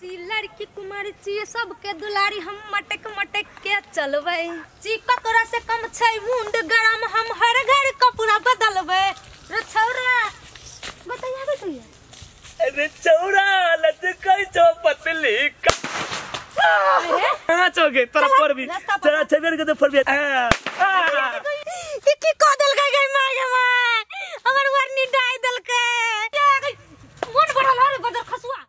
लड़की कुमारी ची सबके दुलारी हम मटक मटक के चलबै ची ककरा से कम छै मुंड गरम हम हर घर कपड़ा बदलबै रे छौरा बताइए बताइए अरे छौरा लत कई छो पतली कहां चोगे तोरा पर भी तेरा छबेर के तो पर भी की को दल गई मागे मां हमर वरनी डाई दल के मन बढ़ल रे बदर खसुआ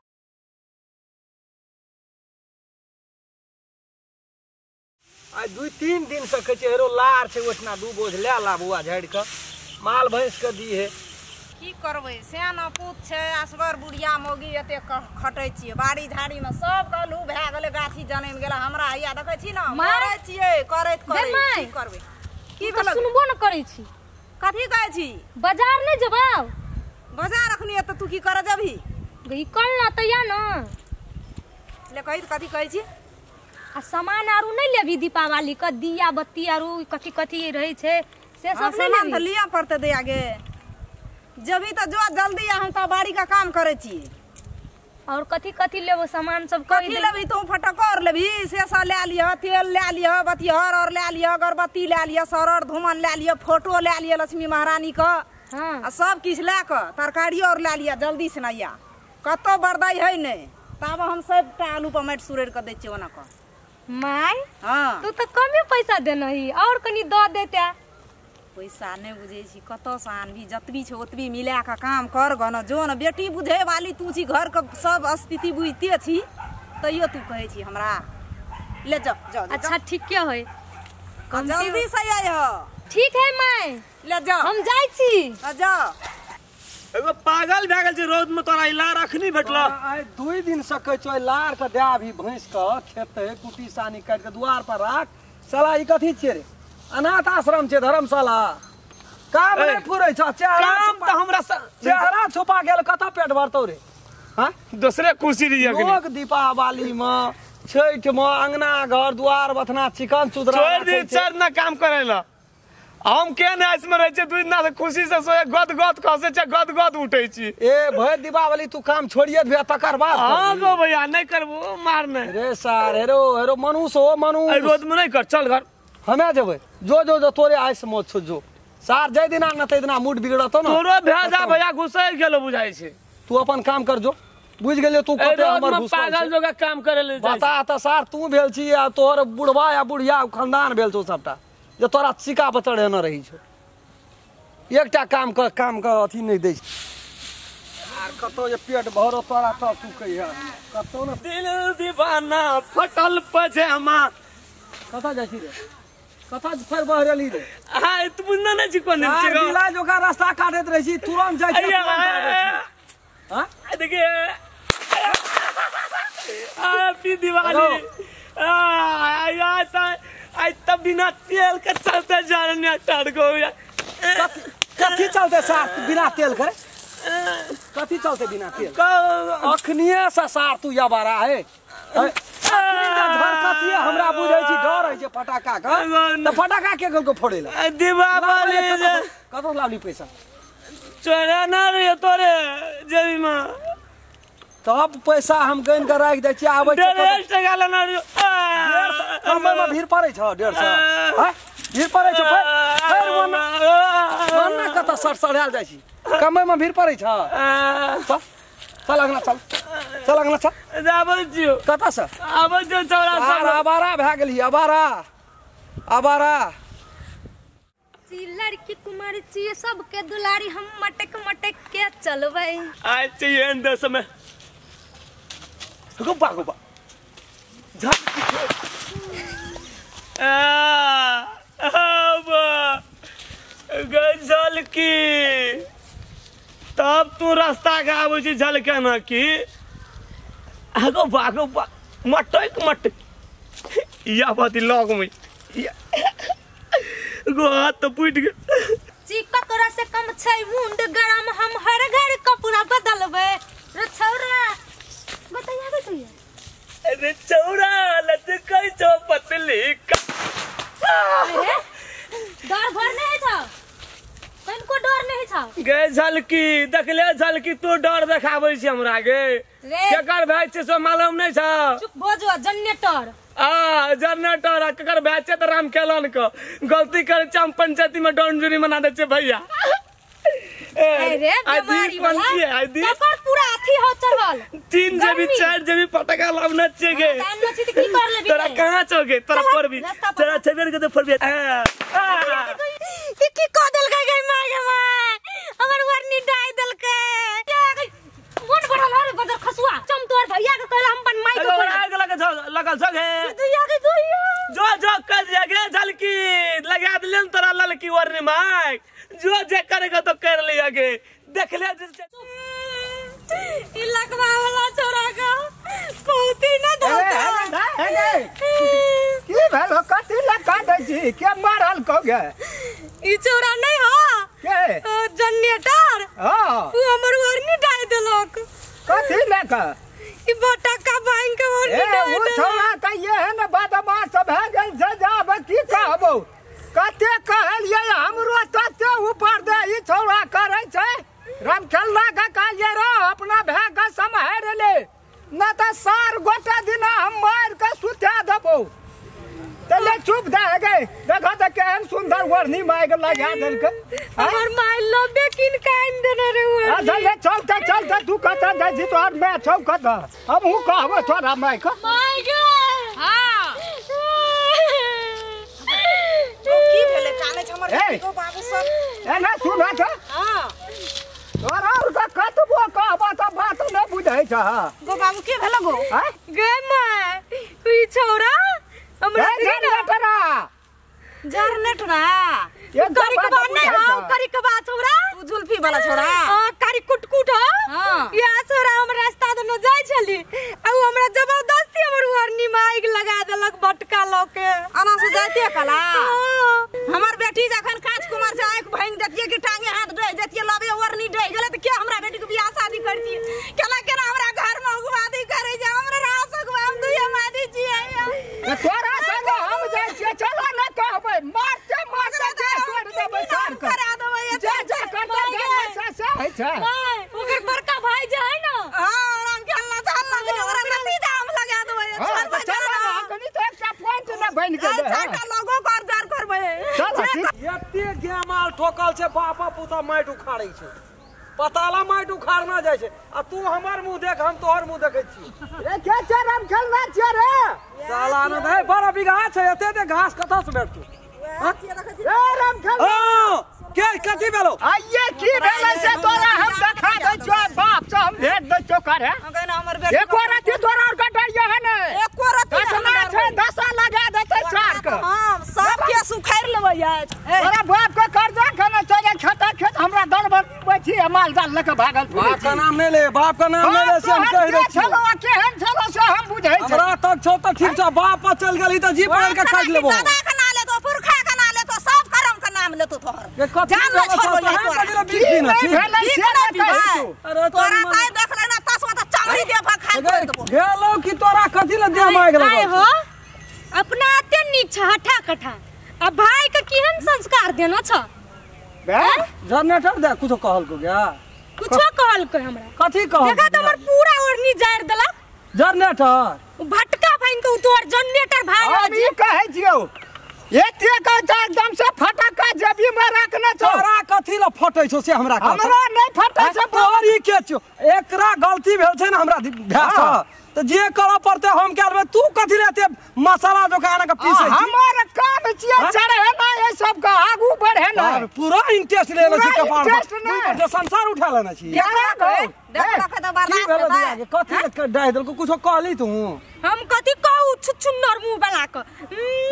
आ 2-3 दिन से कहे हेरो लार छै ओठना दू बोझ ले ला बुआ झाड़ के माल भैंस के दी है की करबै सेना पूत छै असगर बुढ़िया मोगी एते खटै छियै बाड़ी झाड़ी में सब गलू भए गेलै गाछी जनम गेला हमरा हैया देखै छी न मारै छियै करैत की करबै की भेल सुनबो न करै छी कथि कहै छी बाजार नै जेबौ बाजार अखनी त तू की कर जबही गई कल ना तैया न ले कथि कहै छी आ सामान आरू नहीं लेबी दीपावली का दिया बत्ती आरू कथि कथि रहे छे से सब नहीं लेबी त लिया पड़ते दे आगे जभी तो जो जल्दी हम तो बाड़ी का काम करे छी और कथि कथि लेबो सामान सब कथि लेबी तू फटकोर लेबी सेसा ले लियो तेल ले लियो बतिहर और ले लियो अगरबत्ती ले लियो सरर धूमन ले लियो फोटो ले लियो लक्ष्मी महारानी का हां आ सब किछ ले क तरकारी और ले लियो जल्दी से नैया कतो बरदाई है नहीं तब हम सब आलू पर माट सुरेर के दै छी ओना का माय हां तू तो कमे पैसा देनही और कनी द देता पैसा नहीं बुझे छी कतो सान भी जतबी छ ओतबी मिला के काम कर गन जो न बेटी बुझे वाली तू छी घर के सब स्थिति बुझते छी तइयो तू कहे छी हमरा ले जा जा अच्छा ठीक के होय जल्दी से आय हो ठीक है माय ले जा हम जाई छी जा एगो पागल भए गेल छै रोड में तोरा इला रखनी भेटला आइ 2 दिन से कहे छै लार के दे भी भैंस के खेते कुटी सानी काट के द्वार पर राख साला ई कथि छियै रे अनाथ आश्रम छै धर्मशाला काम नहीं पूरे छ काम त हमरा चेहरा छुपा गेल कता पेट भरतौ रे हां दूसरे कुर्सी रही लोग दीपावली में छठ में अंगना घर द्वार बथना चिकन चुदरा छोड़ दी चरना काम करेला हम के ने इसमें रह छै 2 दिन से खुशी से सोए गद गद खसे छै गद गद उठै छी ए भर दीपावली तू काम छोड़िए भे तकर बाद हां गो भैया नहीं करबो मारने रे सार हेरो हेरो मनुष्य हो मनुष्य ए रोड में नहीं कर चल घर हमें जेबै जो जो जो तोरे आइस मत छो जो सार जय दिना न तै दिना मूड बिगड़तो न तोरो भेजा भैया घुसै गेलो बुझाई छै तू अपन काम कर जो बुझ गेलियो तू कते हमर घुस पागल जोगा काम करे ले बता त सार तू भेल छी या तोहर बुढ़वा या बुढ़िया खानदान भेल छौ सबटा जे तोरा चिका पर चढ़े न रही छौ एकटा काम का अथी नहीं दै यार कतो जे पेट भरो तोरा त तू कहिया कतो न दिल दीवाना फटल पजामा कता जाइ छी रे कता फेर बहरली रे हाय तू बुझना नहीं छी कोन छी दिला जोका रास्ता काटत रही छी तुरंत जाइ छी हां देखिए हैप्पी दिवाली आई तब बिना तेल के चलते जाने टड़ गो कथी चलते सार बिना तेल करे कथी चलते बिना तेल अखनिए से सार तू या बारा है झरकतिए हमरा बुझै छी डर है जे फटाका का त फटाका के गल को फोड़ेला दीपावली कतो लावली पैसा चोरा ना रे तोरे जेबी में तब पैसा हम गन के राख दै छी आबै छै 150 टका लेना रे कमर में भीड़ पड़ै छ 150 हैं भीड़ पड़ै छ फेर वना कत सड़सड़ाल जाइ छी कमर में भीड़ पड़ै छ चल अगला चल अगला चल जाबल जियो कता से आबल जो चौरा सब आबारा भए गेली आबारा लड़की कुमारी ची सबके दुलारी हम मटक मटक के चलबै आइ चाहिए अंदर समय गोबा गजल की तब तू रास्ता के आबै छी झलके न की गोबा मटक या बाती लग में गो हाथ तो फूट गया ची ककरा से कम छै मुंड गरम हम हर घर कपड़ा बदलबै रे छौरा बताइए बताइए अरे छौरा लत कई छो पतली अरे डर भर नहीं छ कनको डर नहीं छ गे झलकी देखले झलकी तू डर देखाबै छी हमरा गे केकर भाई छे सो मालूम नहीं छ चुप भोजो जनरेटर जनरेटर आ केकर भाई छे त राम खेलन को गलती करे छ हम पंचायती में डॉनजुरी मना दे छे भैया अरे बीमारी वाला तकर पूरा अथी हो चलल 3 जेबी 4 जेबी फटका लावना छे गे टाइम न छी त की कर लेबी तोरा कहां छोगे तोरा परबी तोरा छबेर के तो परबी की को देल गई माय गे माय हमर वरनी डाई देल के मोट बढ़ल रे बदर खसुआ चम तोर भैया के कहला हम अपन माई को आग लगल छगे दुइया के दुइया जो कर जागे झलकी लगा दिलन तोरा ललकी वरनी माय जो जे करेगा तो कर लिया गे देख ले ई लगवा वाला छोरा का बहुती न धोता की भेल कथि लगा दै छी के मारल को गे ई छोरा नहीं हो के जनरेटर हां तू हमर वरनी डाई देलक कथि लगा ई बटा का बैंक के वरनी डाई वो छोरा त ये है न बदमाश सब है गेल जे जाब की कहबो कते कहलिए हमरो तते ऊपर दे ई छोरा करे छै राम खेलना का काजे रो अपना भै का सम्हार ले न त सार गोटा दिन हम मार के सुता देबो तले चुप दे गे देखो त केहन सुंदर वरनी माइक लगा देल के हमर माय लबे किन काइन देने रे आ चल चल तू कत दे छी तोर मैं छौ कत हम हूं कहबो तोरा माइक माय गे हां की भेले काने छ हमर बेटी को बाबू सब ए ना सुन त हां तोरा और का कतबो कहबो त बात न बुझै छ गो बाबू की भेले गो गे माय ई छोरा हमरा जनरेटरा जनरेटरा करी के बात नहीं हो करी के बात छोरा जुल्फी वाला छोरा करी कुटकुट हो हां या छोरा हम रास्ता दनो जाय छली आ हमरा जबरदस्ती हमर वरनी माइक लगा देलक बटका लके अना से जाते कला हमर बेटी जखन कांच कुमार से आंख भांग देतिए कि टांगे हाथ दे देतिए लबे वरनी दे गेले त के हमरा बेटी के बियाह शादी करती केला केना हमरा घर में उगवादी करे जे हमरा रासक हम दुइया मादी छिए तोरा संग हम जाय छियै चलो न कहबै मारते कर देबै सार के करा देबै जा करते गैस से है छै ओकर बड़का भाई जे है ना हां राम खेलना चल लग ओरा नतीजा हम लगा देबै चल कनी तो एकटा पॉइंट न बन के दे चाटा लोगो कर जार करबै चल एते गेमाल ठोकल छै बापा पुता माइट उखाड़ै छै पताला माइट उखाड़ना जाय छै आ तू हमर मुंह देख हम तोहर मुंह देखै छी रे के चरम खेलना छै रे साला न दे बड़ा बिघा छै एते ते घास कथा से बैठ तू ए राम खेल के कथि भेलो आइए की भेलै से तोरा हम देखा दै छौ बाप से हम भेट दै छौ करे कहना हमर बेटी एको राती तोरा और कटाइए है ने एको राती दसना छै दसा लगा देतै सार के हां सब के सुखाड़ लेबै आज तोरा बाप के कर्जा खने चले खेत हमरा दल बैठी माल जाल लेके भागल बाप का नाम नहीं ले बाप का नाम नहीं ले से हम कह दै छी चलो केहन चलो से हम बुझै छी हमरा तक छौ त ठीक छ बाप पर चल गेली त जी पकड़ के काट लेबो दादा का नाम ले तो पुरखा का नाम ले तो सब करम का नाम ले तो तोहर जान ले छोड़ तोरा की न छी तोरा काई देख ले ना तसवा त चामड़ी दे खा कर देबो गेलो की तोरा कथि ल दे माइग आय हो अपना अते नीक छ हठा कठा आ भाई के केहन संस्कार देना छ बे जनरेटर दे कुछ कहल को गया कुछो कहल को हमरा कथि कहल देखा त हमर पूरा ओढ़नी जाड़ देलक जनरेटर भटका भाई के तोर जनरेटर भाई हो जी कहै छियौ एते का एकदम से फटका जेबी में रखना छ तोरा कथि ल फटै छौ से हमरा नहीं फटै छै तोरी के छौ एकरा गलती भेल छै न हमरा भैस तो जे करऽ पड़ते हम के लेबै तू कथि लेते मसाला दुकान के पीसे हमर काम छियै चढ़े ना ए सब का आगू बढ़े ना पूरा इंटरेस्ट ले छी कपार पर संसार उठा लेना छी देख रखे त बर्दाश्त कथि डाइ देल को कुछो कहली तू हम कथि कहू छुछुन्नर मुंह वाला के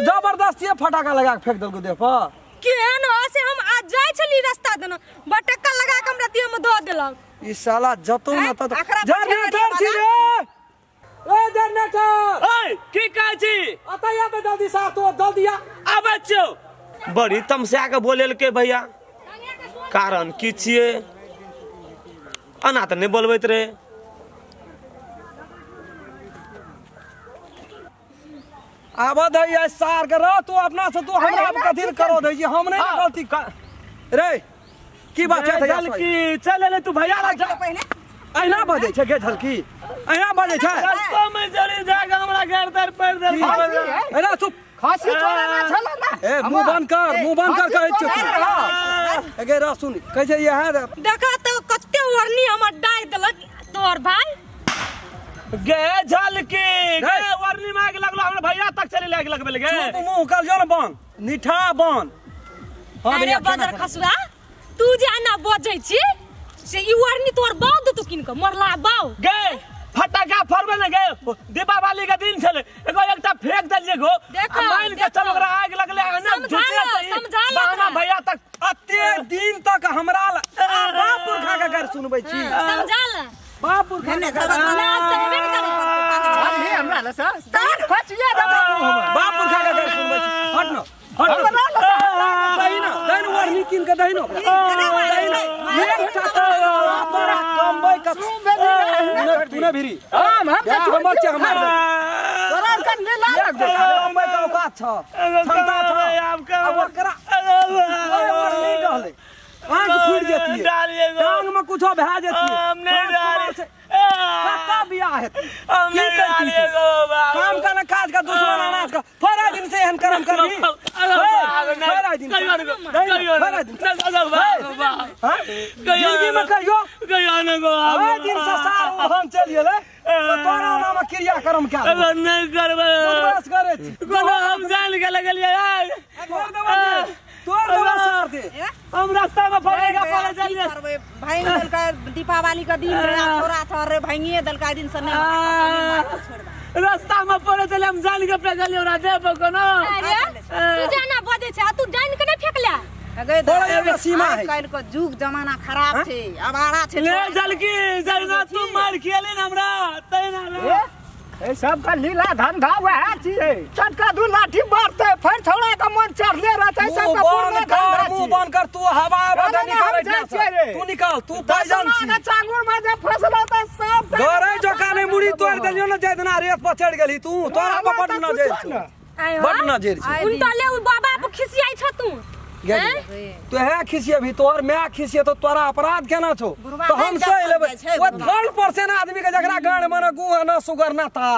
जबरदस्ती फटाका लगा के फेंक देल को देह पर केहन हो से हम आज जाय छली रास्ता देना बटक्का लगा के हमरा देह में ध देलक ई साला जतो न त जनरेटर छी रे ए जनरेटर ओए की कहै छी अतया त जल्दी साथ तो जल्दी आ आबै छौ बड़ी तमसा के बोलेल के भैया कारण की छिए अना त नहीं बोलबैत रे आबा दै सार के रह तू अपना से तू हमरा कथि करो दै छी हम नहीं गलती रे की बात है झलकी चल ले तू भैया ला पहले ऐना बजे छै गे झलकी अहिना बाजे छै रास्ता में चली जाके हमरा घर तर पड़ दे अरे चुप खांसी छोड़ा ना चला ना ए मुंह बंद कर कहै छ एगे रा सुन कहै छै यहां देखा तो कते ओरनी हमर डाय देलक तोर भाई गे झलकी गे वरनी माग लगलो हमरा भैया तक चली लाग लगबे गे तू मुंह कल जन बन निठा बन अरे बजर खसुआ तू जे ना बजै छी से ई ओरनी तोर बाऊ दे तू किन के मरला बाऊ गे फटाका फोड़बे न गे दीपावली के दिन छले एगो एकटा फेंक देलिए गो माइन के चल ओकरा आग लगले समझा बहाना भैया तक अते दिन तक हमरा बाप पुरखा के घर सुनबै छी समझा ले बाप पुरखा ने हमरा ल सर तार खचिया दे बाप पुरखा के घर सुनबै छी हट न दैन वरनी किन के दैन कमबै का तूने भिरी हम हमर छ हमर तोरा का नीला लग दे कमबै का औकात छ क्षमता छ आपका अब करा वरनी डहले आंख फूट जेती है डालिए गो टांग में कुछो भै जेती है हम नहीं डाले कत्ता बियाह है हम नहीं डाले गो काम का ना काज का दुश्मन अनाज का फरा दिन से एहन कर्म करबी फरा दिन फरा दिन जिंदगी में कहियो दिन से सार हम चलिए ले तोरा नाम क्रिया कर्म क्या नहीं करबे बस करे छी कोनो हम जान के लगलिए तोर दवा सार दे हम रास्ता में फड़ेगा पड़े चलिए भाई दल का दीपावली का दिन रे छोरा था रे भाईए दल का दिन से नहीं रास्ता में पड़े चले हम जान के प्रगलिए ओरा देबो कोनो अरे तू जाना बजे छ तू जान के नहीं फेकला थोड़ा एगो सीमा है कल को जुग जमाना खराब छे अबाड़ा छे ले जलकी जरना तू मार खेले न हमरा तैना रे ए सब का लीला धंधा वह छिए चटका दू लाठी मारते फिर छोड़ा का मन चढ़ले रहते सब का पूर्ण धंधा मुंह बंद कर तू हवा बदनी करे तू निकाल तू पैजन छी ना चांगुर में जब फसला त सब गरे जोकाने मुड़ी तोड़ देलियो न जेदना रेत पर चढ़ गेली तू तोरा पर बड न जेल छ बड न जेल छ उनटा ले उ बाबा पे खिसियाई छ तू तो है खिसिए भी तोर मैं खिसिए तो तोरा अपराध केना छो तो हम से लेबे वो 12% आदमी के जकरा गांड मन गु न सुगर न था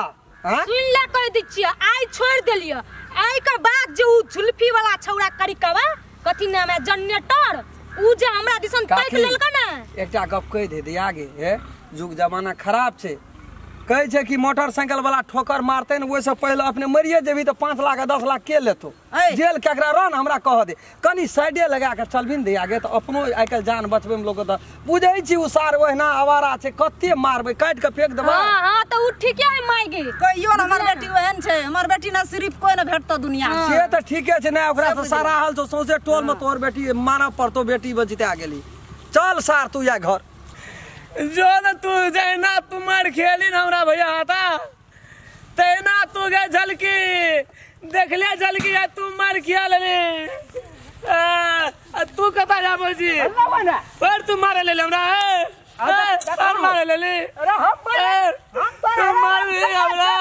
हां सुन ले कह दी छी आई छोड़ देलियो आई के बाद जे उ झुलफी वाला छौड़ा करिकवा कथि नाम है जनरेटर उ जे हमरा दिसन ताक लेलका ना एकटा गप कह दे आगे हे जुग जमाना खराब छे कहे छे कि मोटरसाइकिल वाला ठोकर मारते न ओइ से पहले अपने मरिए जेबी तो 5 लाख 10 लाख के लेतो जेल केकरा रन हमरा कह दे कनी साइडे लगा के चलबिन दे आगे तो अपनो आइकल जान बचबे में लोग त बुझै छी उसार ओहिना आवारा छे कते मारबे काट के फेंक देबे हां तो उ ठीके है माइगे कहियो न हमर बेटी ओहन छे हमर बेटी न सिर्फ कोई न भेटतो दुनिया में से त ठीके छे ना ओकरा से सारा हाल तो सौसे टोल में तोर बेटी मानव पर तो बेटी बजिते आ गेली चल सार तू या घर जो न तू जैना तू मार खेली न हमरा भैया आता तैना तू गे झलकी देख ले झलकी या तू मार खिया लेने तू कता जाबो जी पर तू मारे ले हमरा मारे ले अरे हम मार हमरा